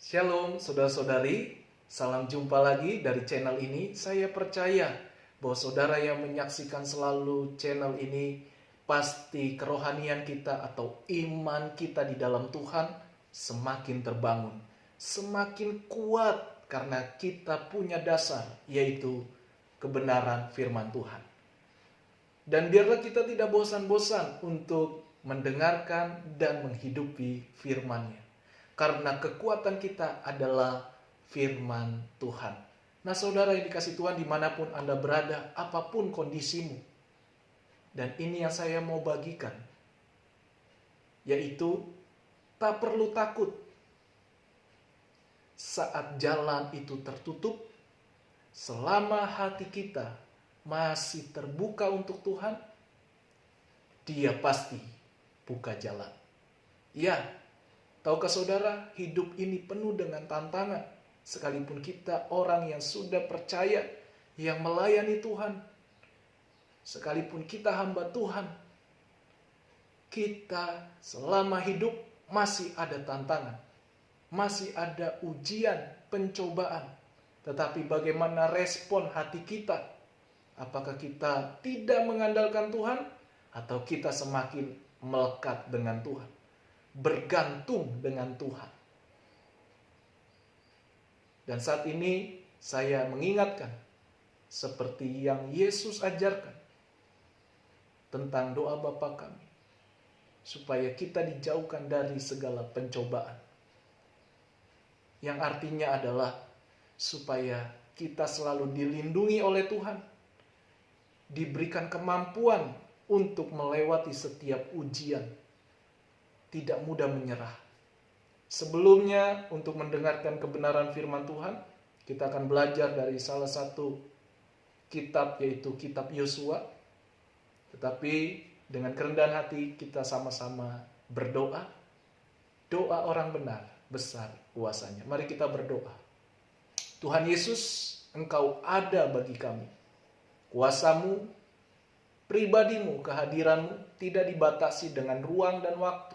Shalom saudara-saudari, salam jumpa lagi dari channel ini. Saya percaya bahwa saudara yang menyaksikan selalu channel ini pasti kerohanian kita atau iman kita di dalam Tuhan semakin terbangun, semakin kuat karena kita punya dasar, yaitu kebenaran firman Tuhan. Dan biarlah kita tidak bosan-bosan untuk mendengarkan dan menghidupi firman-Nya. Karena kekuatan kita adalah firman Tuhan. Nah saudara yang dikasih Tuhan dimanapun Anda berada, apapun kondisimu. Dan ini yang saya mau bagikan. Yaitu tak perlu takut. Saat jalan itu tertutup, selama hati kita masih terbuka untuk Tuhan, Dia pasti buka jalan. Ya, tahukah saudara, hidup ini penuh dengan tantangan. Sekalipun kita orang yang sudah percaya, yang melayani Tuhan. Sekalipun kita hamba Tuhan. Kita selama hidup masih ada tantangan. Masih ada ujian, pencobaan. Tetapi bagaimana respon hati kita? Apakah kita tidak mengandalkan Tuhan? Atau kita semakin melekat dengan Tuhan? Bergantung dengan Tuhan. Dan saat ini saya mengingatkan seperti yang Yesus ajarkan tentang doa Bapa kami, supaya kita dijauhkan dari segala pencobaan. Yang artinya adalah supaya kita selalu dilindungi oleh Tuhan, diberikan kemampuan untuk melewati setiap ujian, tidak mudah menyerah. Sebelumnya, untuk mendengarkan kebenaran firman Tuhan, kita akan belajar dari salah satu kitab, yaitu kitab Yosua. Tetapi dengan kerendahan hati kita sama-sama berdoa. Doa orang benar besar kuasanya. Mari kita berdoa. Tuhan Yesus, Engkau ada bagi kami. Kuasamu, pribadimu, kehadiranmu tidak dibatasi dengan ruang dan waktu.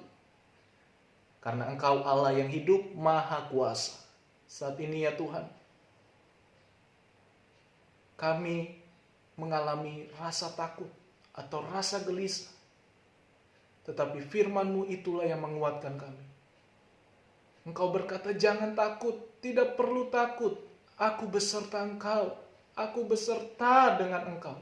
Karena Engkau Allah yang hidup, maha kuasa. Saat ini ya Tuhan, kami mengalami rasa takut atau rasa gelisah. Tetapi firman-Mu itulah yang menguatkan kami. Engkau berkata, jangan takut, tidak perlu takut. Aku beserta engkau, aku beserta dengan engkau.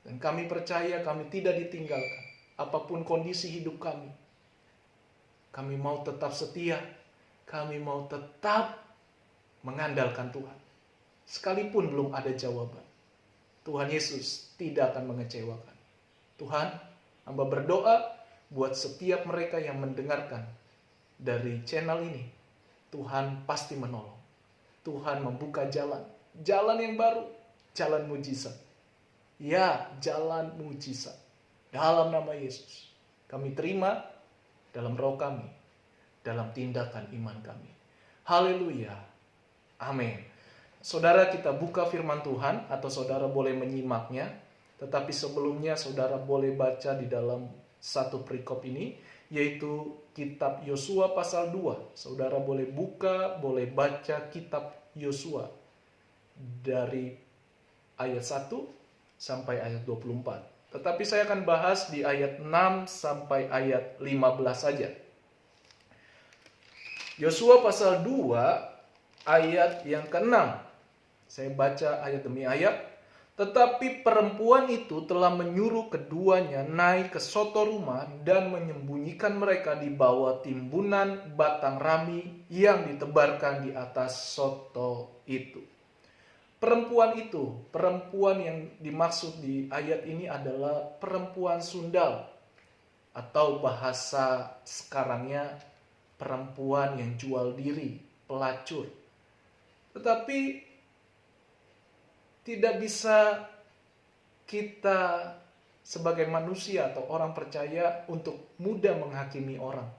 Dan kami percaya kami tidak ditinggalkan. Apapun kondisi hidup kami. Kami mau tetap setia. Kami mau tetap mengandalkan Tuhan. Sekalipun belum ada jawaban. Tuhan Yesus tidak akan mengecewakan. Tuhan, hamba berdoa buat setiap mereka yang mendengarkan dari channel ini. Tuhan pasti menolong. Tuhan membuka jalan. Jalan yang baru. Jalan mujizat. Ya, jalan mujizat. Dalam nama Yesus. Kami terima dalam roh kami, dalam tindakan iman kami. Haleluya. Amin. Saudara, kita buka firman Tuhan, atau saudara boleh menyimaknya. Tetapi sebelumnya saudara boleh baca di dalam satu perikop ini, yaitu kitab Yosua pasal 2. Saudara boleh buka, boleh baca kitab Yosua dari ayat 1 sampai ayat 24. Tetapi saya akan bahas di ayat 6 sampai ayat 15 saja. Yosua pasal 2 ayat yang ke-6. Saya baca ayat demi ayat. Tetapi perempuan itu telah menyuruh keduanya naik ke soto rumah dan menyembunyikan mereka di bawah timbunan batang rami yang ditebarkan di atas soto itu. Perempuan itu, perempuan yang dimaksud di ayat ini adalah perempuan sundal. Atau bahasa sekarangnya perempuan yang jual diri, pelacur. Tetapi tidak bisa kita sebagai manusia atau orang percaya untuk mudah menghakimi orang.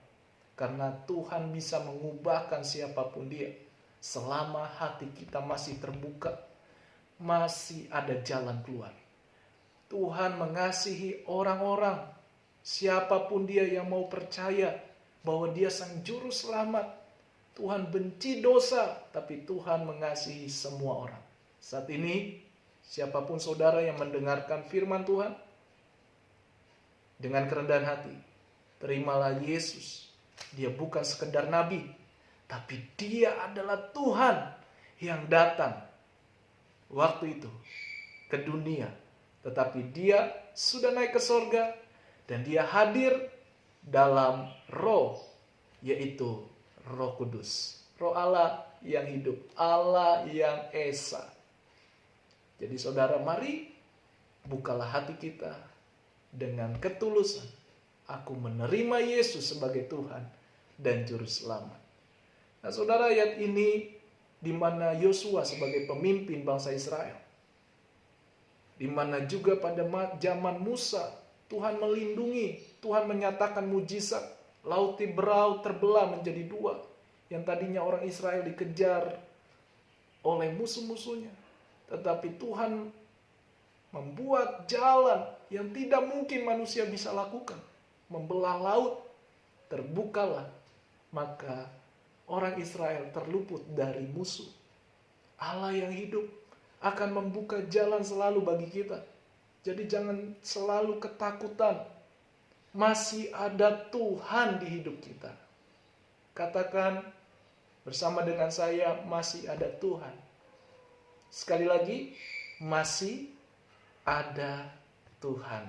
Karena Tuhan bisa mengubahkan siapapun dia. Selama hati kita masih terbuka, masih ada jalan keluar. Tuhan mengasihi orang-orang, siapapun dia yang mau percaya, bahwa Dia Sang Juru Selamat. Tuhan benci dosa, tapi Tuhan mengasihi semua orang. Saat ini, siapapun saudara yang mendengarkan firman Tuhan, dengan kerendahan hati, terimalah Yesus. Dia bukan sekedar nabi, tapi Dia adalah Tuhan yang datang waktu itu ke dunia. Tetapi Dia sudah naik ke sorga dan Dia hadir dalam roh, yaitu Roh Kudus. Roh Allah yang hidup, Allah yang esa. Jadi saudara, mari bukalah hati kita dengan ketulusan. Aku menerima Yesus sebagai Tuhan dan Juru Selamat. Nah saudara, ayat ini di mana Yosua sebagai pemimpin bangsa Israel, di mana juga pada zaman Musa Tuhan melindungi, Tuhan menyatakan mujizat, laut Tiberau terbelah menjadi dua, yang tadinya orang Israel dikejar oleh musuh-musuhnya, tetapi Tuhan membuat jalan yang tidak mungkin manusia bisa lakukan, membelah laut, terbukalah, maka orang Israel terluput dari musuh. Allah yang hidup akan membuka jalan selalu bagi kita. Jadi jangan selalu ketakutan. Masih ada Tuhan di hidup kita. Katakan bersama dengan saya, masih ada Tuhan. Sekali lagi, masih ada Tuhan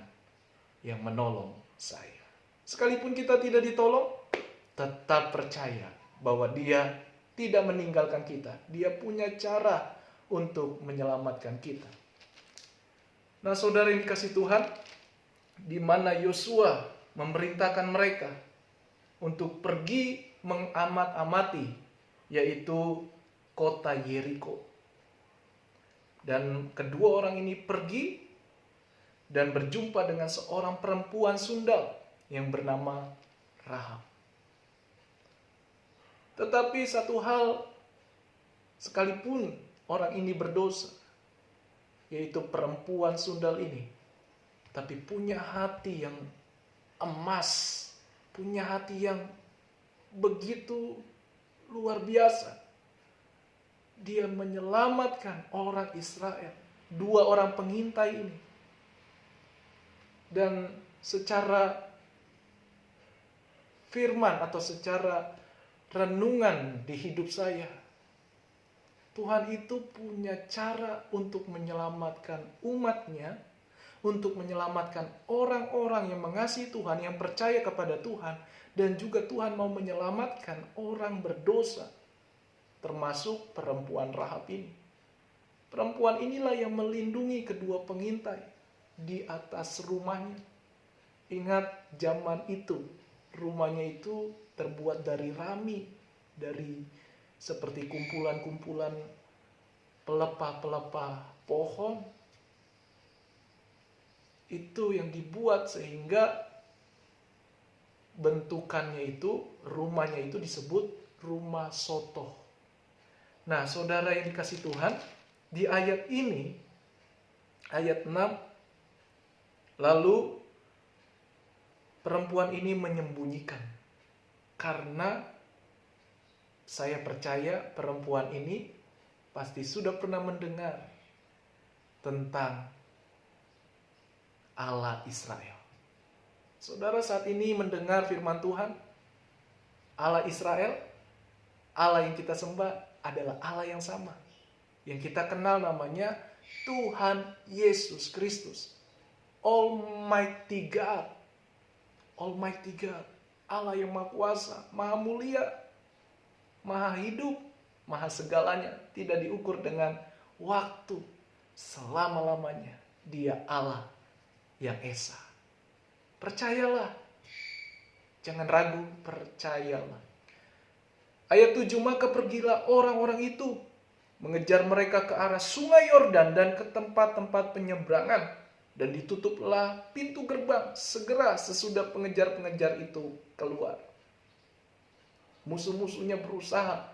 yang menolong saya. Sekalipun kita tidak ditolong, tetap percaya bahwa Dia tidak meninggalkan kita. Dia punya cara untuk menyelamatkan kita. Nah saudara yang dikasih Tuhan, di mana Yosua memerintahkan mereka untuk pergi mengamat-amati, yaitu kota Yeriko. Dan kedua orang ini pergi dan berjumpa dengan seorang perempuan sundal yang bernama Rahab. Tetapi satu hal, sekalipun orang ini berdosa, yaitu perempuan sundal ini, tapi punya hati yang emas, punya hati yang begitu luar biasa. Dia menyelamatkan orang Israel, dua orang pengintai ini. Dan secara firman atau secara renungan di hidup saya, Tuhan itu punya cara untuk menyelamatkan umatnya, untuk menyelamatkan orang-orang yang mengasihi Tuhan, yang percaya kepada Tuhan, dan juga Tuhan mau menyelamatkan orang berdosa, termasuk perempuan Rahab ini. Perempuan inilah yang melindungi kedua pengintai di atas rumahnya. Ingat zaman itu, rumahnya itu terbuat dari rami, dari seperti kumpulan-kumpulan pelepah-pelepah pohon. Itu yang dibuat sehingga bentukannya itu, rumahnya itu disebut rumah sotoh. Nah, saudara yang dikasih Tuhan, di ayat ini, ayat 6, lalu perempuan ini menyembunyikan. Karena saya percaya perempuan ini pasti sudah pernah mendengar tentang Allah Israel. Saudara saat ini mendengar firman Tuhan, Allah Israel, Allah yang kita sembah adalah Allah yang sama. Yang kita kenal namanya Tuhan Yesus Kristus. Almighty God. Almighty God. Allah yang Maha Kuasa, Maha Mulia, Maha Hidup, Maha segalanya. Tidak diukur dengan waktu. Selama-lamanya Dia Allah yang esa. Percayalah. Jangan ragu, percayalah. Ayat 7, maka pergilah orang-orang itu mengejar mereka ke arah sungai Yordan dan ke tempat-tempat penyeberangan. Dan ditutuplah pintu gerbang segera sesudah pengejar-pengejar itu keluar. Musuh-musuhnya berusaha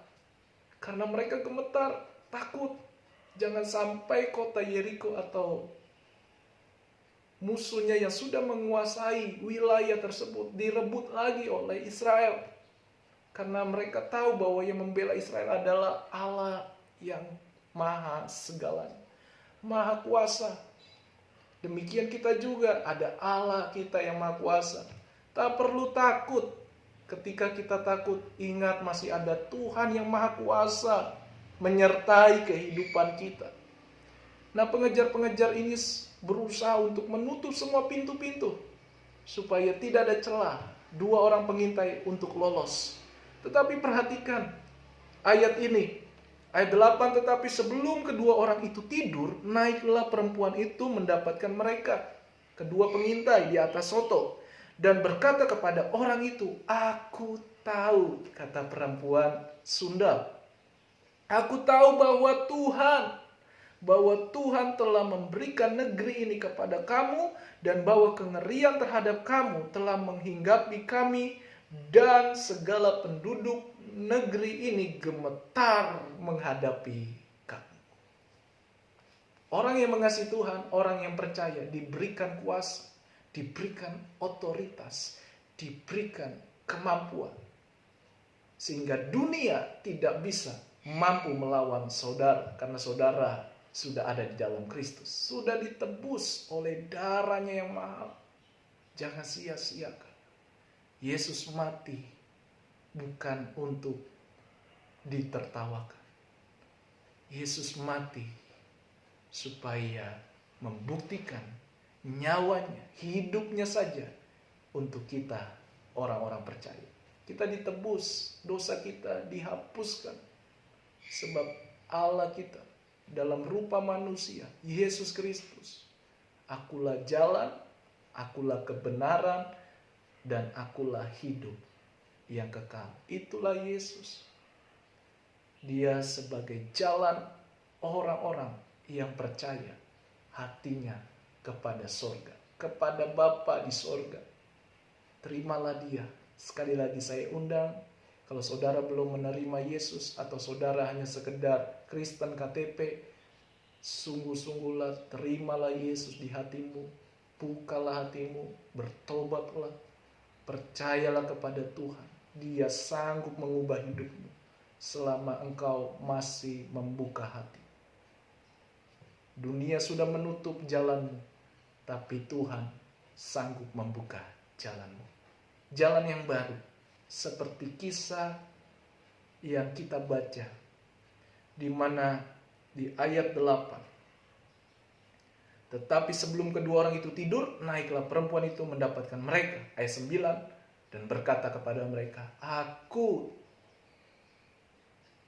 karena mereka gemetar, takut. Jangan sampai kota Yeriko atau musuhnya yang sudah menguasai wilayah tersebut direbut lagi oleh Israel. Karena mereka tahu bahwa yang membela Israel adalah Allah yang maha segalanya, maha kuasa. Demikian kita juga ada Allah kita yang maha kuasa. Tak perlu takut. Ketika kita takut, ingat masih ada Tuhan yang maha kuasa menyertai kehidupan kita. Nah, pengejar-pengejar ini berusaha untuk menutup semua pintu-pintu supaya tidak ada celah dua orang pengintai untuk lolos. Tetapi perhatikan ayat ini, ayat 8, tetapi sebelum kedua orang itu tidur, naiklah perempuan itu mendapatkan mereka, kedua pengintai di atas soto, dan berkata kepada orang itu, aku tahu, kata perempuan Sunda, aku tahu bahwa Tuhan telah memberikan negeri ini kepada kamu, dan bahwa kengerian terhadap kamu telah menghinggapi kami, dan segala penduduk negeri ini gemetar menghadapi kamu. Orang yang mengasihi Tuhan, orang yang percaya, diberikan kuasa, diberikan otoritas, diberikan kemampuan, sehingga dunia tidak bisa mampu melawan saudara, karena saudara sudah ada di dalam Kristus, sudah ditebus oleh darahnya yang mahal. Jangan sia-siakan. Yesus mati bukan untuk ditertawakan. Yesus mati supaya membuktikan nyawanya, hidupnya saja untuk kita orang-orang percaya. Kita ditebus, dosa kita dihapuskan. Sebab Allah kita dalam rupa manusia, Yesus Kristus, akulah jalan, akulah kebenaran, dan akulah hidup yang kekal. Itulah Yesus. Dia sebagai jalan orang-orang yang percaya hatinya kepada sorga, kepada Bapa di sorga. Terimalah dia. Sekali lagi saya undang, kalau saudara belum menerima Yesus atau saudara hanya sekedar Kristen KTP, sungguh-sungguhlah terimalah Yesus di hatimu. Bukalah hatimu, bertobatlah, percayalah kepada Tuhan. Dia sanggup mengubah hidupmu selama engkau masih membuka hati. Dunia sudah menutup jalanmu, tapi Tuhan sanggup membuka jalanmu. Jalan yang baru, seperti kisah yang kita baca, di mana di ayat 8. Tetapi sebelum kedua orang itu tidur, naiklah perempuan itu mendapatkan mereka. Ayat 9, dan berkata kepada mereka, aku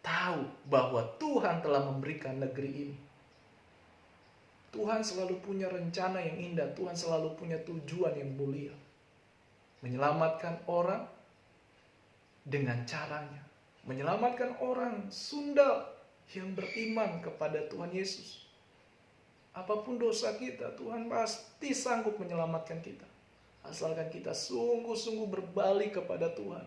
tahu bahwa Tuhan telah memberikan negeri ini. Tuhan selalu punya rencana yang indah. Tuhan selalu punya tujuan yang mulia. Menyelamatkan orang dengan caranya. Menyelamatkan orang Sunda yang beriman kepada Tuhan Yesus. Apapun dosa kita, Tuhan pasti sanggup menyelamatkan kita. Asalkan kita sungguh-sungguh berbalik kepada Tuhan.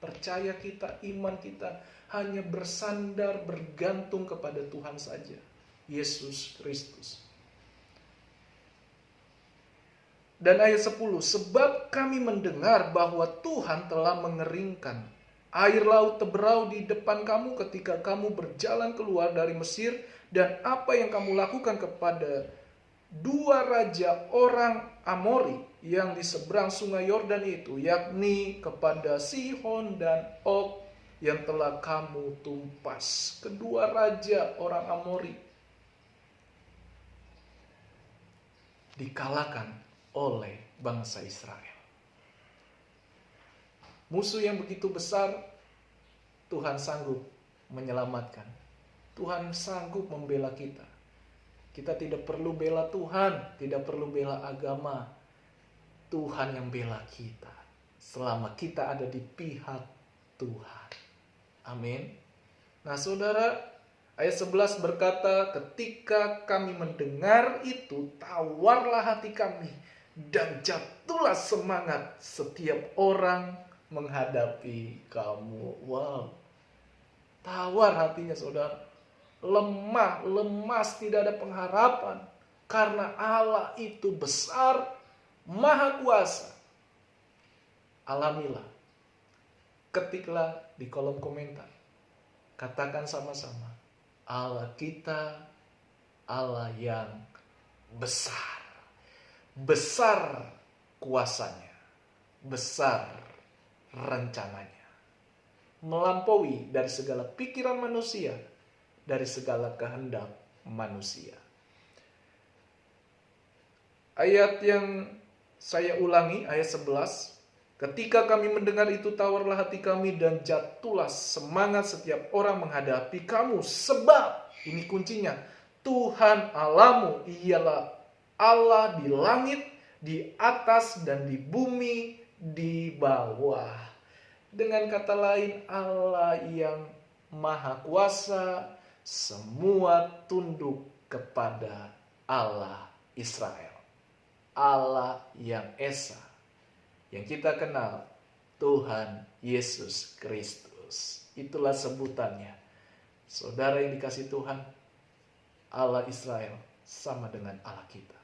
Percaya kita, iman kita hanya bersandar, bergantung kepada Tuhan saja. Yesus Kristus. Dan ayat 10, sebab kami mendengar bahwa Tuhan telah mengeringkan air laut Teberau di depan kamu ketika kamu berjalan keluar dari Mesir, dan apa yang kamu lakukan kepada dua raja orang Amori yang di seberang sungai Yordan itu, yakni kepada Sihon dan Og yang telah kamu tumpas. Kedua raja orang Amori dikalahkan oleh bangsa Israel. Musuh yang begitu besar, Tuhan sanggup menyelamatkan. Tuhan sanggup membela kita. Kita tidak perlu bela Tuhan, tidak perlu bela agama. Tuhan yang bela kita selama kita ada di pihak Tuhan. Amin. Nah, saudara, ayat 11 berkata, ketika kami mendengar itu, tawarlah hati kami, dan jatuhlah semangat setiap orang menghadapi kamu. Wow. Tawar hatinya saudara. Lemah, lemas, tidak ada pengharapan. Karena Allah itu besar, maha kuasa. Alamilah ketiklah di kolom komentar. Katakan sama-sama, Allah kita, Allah yang besar. Besar kuasanya, besar rencananya. Melampaui dari segala pikiran manusia, dari segala kehendak manusia. Ayat yang saya ulangi, ayat 11. Ketika kami mendengar itu, tawarlah hati kami dan jatuhlah semangat setiap orang menghadapi kamu. Sebab, ini kuncinya, Tuhan Allahmu ialah Allah di langit, di atas dan di bumi di bawah. Dengan kata lain, Allah yang maha kuasa, semua tunduk kepada Allah Israel. Allah yang Esa, yang kita kenal, Tuhan Yesus Kristus. Itulah sebutannya. Saudara yang dikasihi Tuhan, Allah Israel sama dengan Allah kita.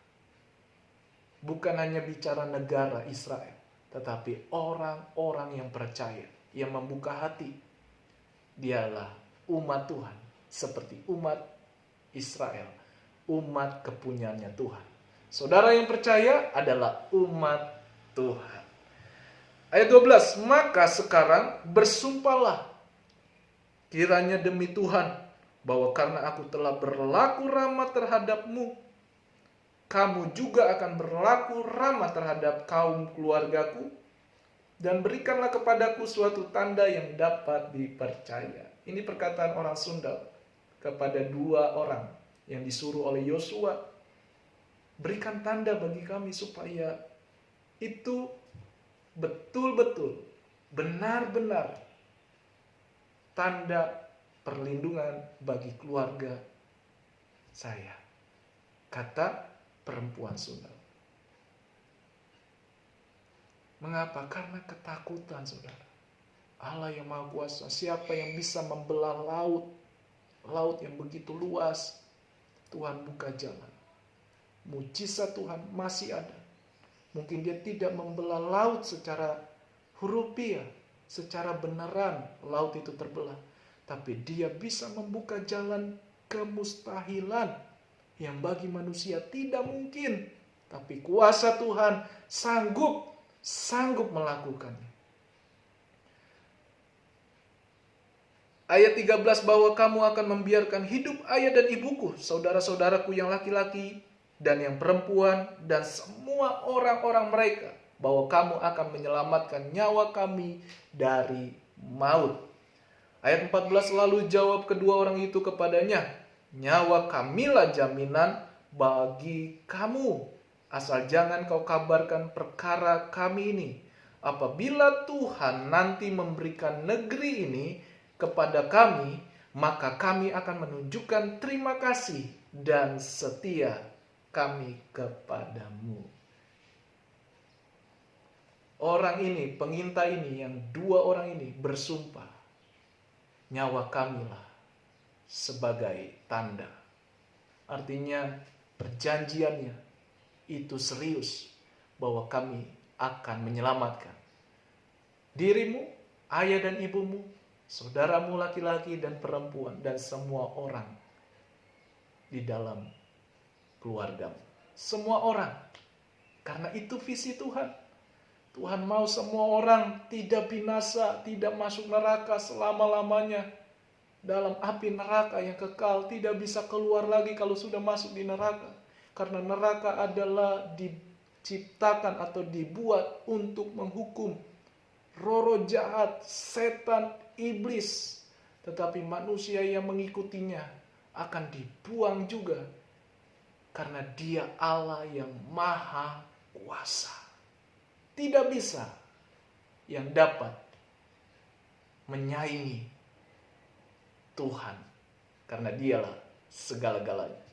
Bukan hanya bicara negara Israel, tetapi orang-orang yang percaya, yang membuka hati. Dialah umat Tuhan, seperti umat Israel, umat kepunyaannya Tuhan. Saudara yang percaya adalah umat Tuhan. Ayat 12, maka sekarang bersumpahlah kiranya demi Tuhan, bahwa karena aku telah berlaku ramah terhadapmu, kamu juga akan berlaku ramah terhadap kaum keluargaku, dan berikanlah kepadaku suatu tanda yang dapat dipercaya. Ini perkataan orang Sunda kepada dua orang yang disuruh oleh Yosua. Berikan tanda bagi kami supaya itu betul-betul, benar-benar tanda perlindungan bagi keluarga saya. Kata perempuan Sunda. Mengapa? Karena ketakutan, saudara. Allah yang maha kuasa, siapa yang bisa membelah laut? Laut yang begitu luas. Tuhan buka jalan. Mujizat Tuhan masih ada. Mungkin dia tidak membelah laut secara hurufiah, secara beneran laut itu terbelah. Tapi dia bisa membuka jalan kemustahilan yang bagi manusia tidak mungkin. Tapi kuasa Tuhan sanggup melakukannya. Ayat 13, bahwa kamu akan membiarkan hidup ayah dan ibuku, saudara-saudaraku yang laki-laki dan yang perempuan, dan semua orang-orang mereka, bahwa kamu akan menyelamatkan nyawa kami dari maut. Ayat 14, lalu jawab kedua orang itu kepadanya, nyawa kamilah jaminan bagi kamu, asal jangan kau kabarkan perkara kami ini. Apabila Tuhan nanti memberikan negeri ini kepada kami, maka kami akan menunjukkan terima kasih dan setia kami kepadamu. Orang ini, pengintai ini, yang dua orang ini bersumpah, nyawa kamilah sebagai tanda. Artinya perjanjiannya itu serius, bahwa kami akan menyelamatkan dirimu, ayah dan ibumu, saudaramu laki-laki dan perempuan, dan semua orang di dalam keluargamu. Semua orang. Karena itu visi Tuhan. Tuhan mau semua orang tidak binasa, tidak masuk neraka selama-lamanya. Dalam api neraka yang kekal, tidak bisa keluar lagi kalau sudah masuk di neraka. Karena neraka adalah diciptakan atau dibuat untuk menghukum roh-roh jahat, setan, iblis. Tetapi manusia yang mengikutinya akan dibuang juga. Karena dia Allah yang maha kuasa. Tidak bisa yang dapat menyaingi Tuhan. Karena dialah segala-galanya.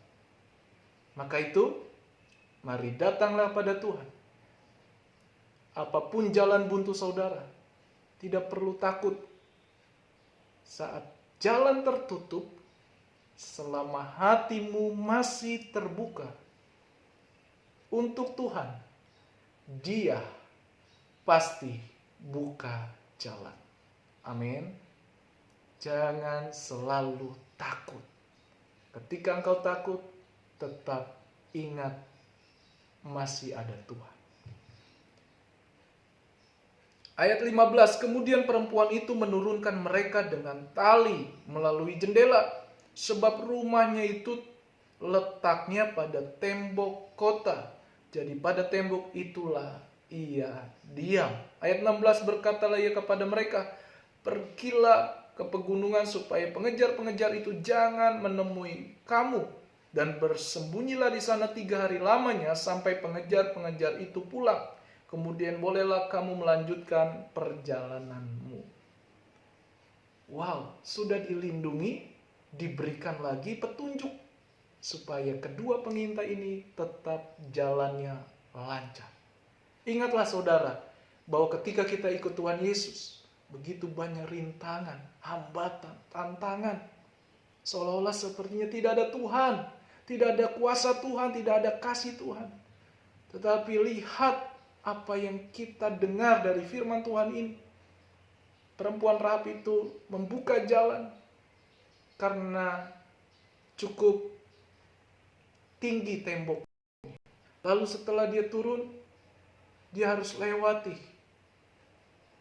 Maka itu, mari datanglah pada Tuhan. Apapun jalan buntu saudara, tidak perlu takut. Saat jalan tertutup, selama hatimu masih terbuka untuk Tuhan, Dia pasti buka jalan. Amin. Jangan selalu takut. Ketika engkau takut, tetap ingat masih ada Tuhan. Ayat 15, kemudian perempuan itu menurunkan mereka dengan tali melalui jendela, sebab rumahnya itu letaknya pada tembok kota. Jadi pada tembok itulah ia diam. Ayat 16, berkatalah ia kepada mereka, pergilah ke pegunungan supaya pengejar-pengejar itu jangan menemui kamu, dan bersembunyilah di sana 3 hari lamanya sampai pengejar-pengejar itu pulang. Kemudian bolehlah kamu melanjutkan perjalananmu. Wow, sudah dilindungi, diberikan lagi petunjuk supaya kedua pengintai ini tetap jalannya lancar. Ingatlah saudara, bahwa ketika kita ikut Tuhan Yesus, begitu banyak rintangan, hambatan, tantangan. Seolah-olah sepertinya tidak ada Tuhan, tidak ada kuasa Tuhan, tidak ada kasih Tuhan. Tetapi lihat apa yang kita dengar dari firman Tuhan ini. Perempuan Rahab itu membuka jalan karena cukup tinggi tembok. Lalu setelah dia turun, dia harus lewati.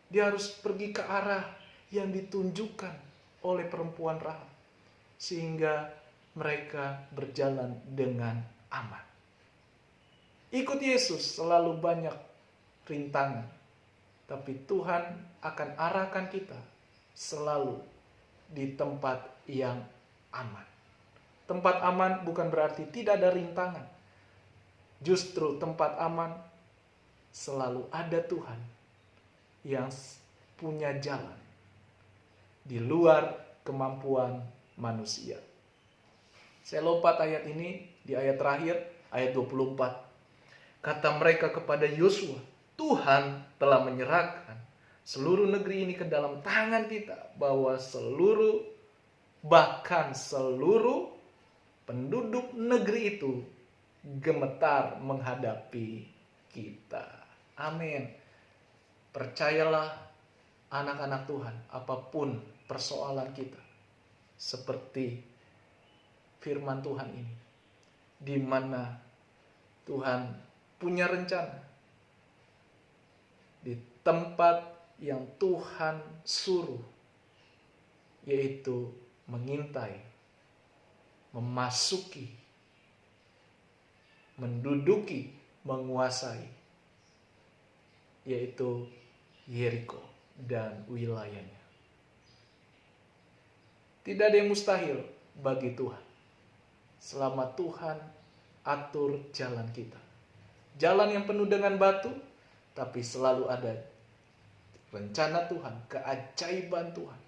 Dia harus pergi ke arah yang ditunjukkan oleh perempuan Rahab, sehingga mereka berjalan dengan aman. Ikut Yesus selalu banyak rintangan, tapi Tuhan akan arahkan kita selalu di tempat yang aman. Tempat aman bukan berarti tidak ada rintangan. Justru tempat aman selalu ada Tuhan yang punya jalan di luar kemampuan manusia. Saya lompat ayat ini di ayat terakhir, ayat 24. Kata mereka kepada Yosua, Tuhan telah menyerahkan seluruh negeri ini ke dalam tangan kita, bahwa bahkan seluruh penduduk negeri itu gemetar menghadapi kita. Amin. Percayalah anak-anak Tuhan, apapun persoalan kita, seperti firman Tuhan ini, di mana Tuhan punya rencana di tempat yang Tuhan suruh, yaitu mengintai, memasuki, menduduki, menguasai, yaitu Yeriko dan wilayahnya. Tidak ada yang mustahil bagi Tuhan, selama Tuhan atur jalan kita. Jalan yang penuh dengan batu, tapi selalu ada rencana Tuhan, keajaiban Tuhan,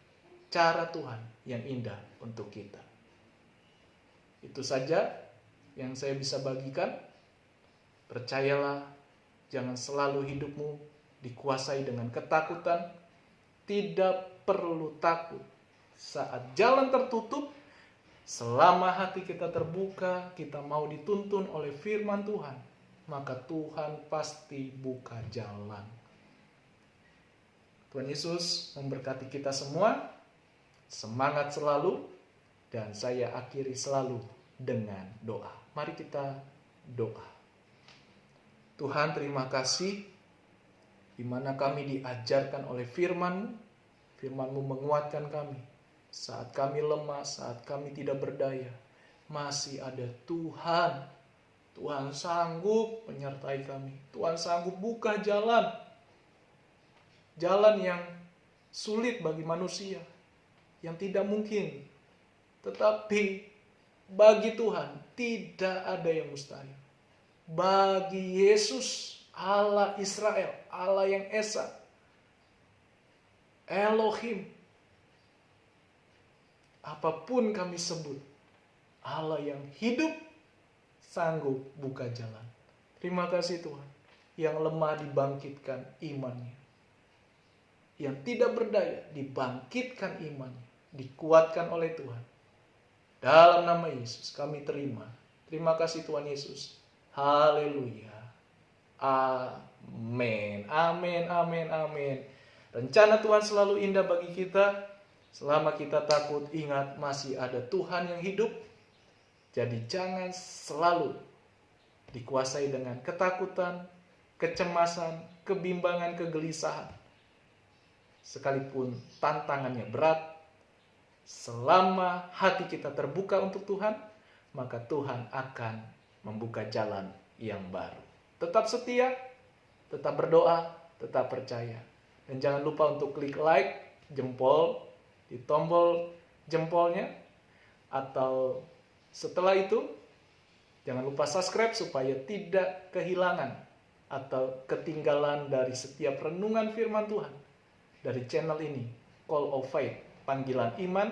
cara Tuhan yang indah untuk kita. Itu saja yang saya bisa bagikan. Percayalah, jangan selalu hidupmu dikuasai dengan ketakutan. Tidak perlu takut saat jalan tertutup. Selama hati kita terbuka, kita mau dituntun oleh firman Tuhan, maka Tuhan pasti buka jalan. Tuhan Yesus memberkati kita semua. Semangat selalu. Dan saya akhiri selalu dengan doa. Mari kita doa. Tuhan, terima kasih di mana kami diajarkan oleh firman-Mu. Firman-Mu menguatkan kami. Saat kami lemah, saat kami tidak berdaya, masih ada Tuhan. Tuhan sanggup menyertai kami. Tuhan sanggup buka jalan. Jalan yang sulit bagi manusia, yang tidak mungkin. Tetapi bagi Tuhan tidak ada yang mustahil. Bagi Yesus, Allah Israel, Allah yang Esa, Elohim, apapun kami sebut, Allah yang hidup sanggup buka jalan. Terima kasih Tuhan. Yang lemah dibangkitkan imannya, yang tidak berdaya dibangkitkan imannya, dikuatkan oleh Tuhan. Dalam nama Yesus kami terima. Terima kasih Tuhan Yesus. Haleluya. Amin. Amin. Amin. Amin. Rencana Tuhan selalu indah bagi kita. Selama kita takut, ingat masih ada Tuhan yang hidup. Jadi jangan selalu dikuasai dengan ketakutan, kecemasan, kebimbangan, kegelisahan. Sekalipun tantangannya berat, selama hati kita terbuka untuk Tuhan, maka Tuhan akan membuka jalan yang baru. Tetap setia, tetap berdoa, tetap percaya. Dan jangan lupa untuk klik like, jempol, di tombol jempolnya. Atau setelah itu, jangan lupa subscribe supaya tidak kehilangan atau ketinggalan dari setiap renungan firman Tuhan dari channel ini, Call of Faith, panggilan iman.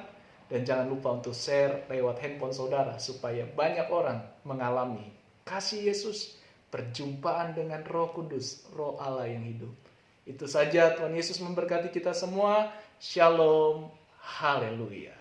Dan jangan lupa untuk share lewat handphone saudara supaya banyak orang mengalami kasih Yesus, perjumpaan dengan Roh Kudus, Roh Allah yang hidup. Itu saja, Tuhan Yesus memberkati kita semua. Shalom, haleluya.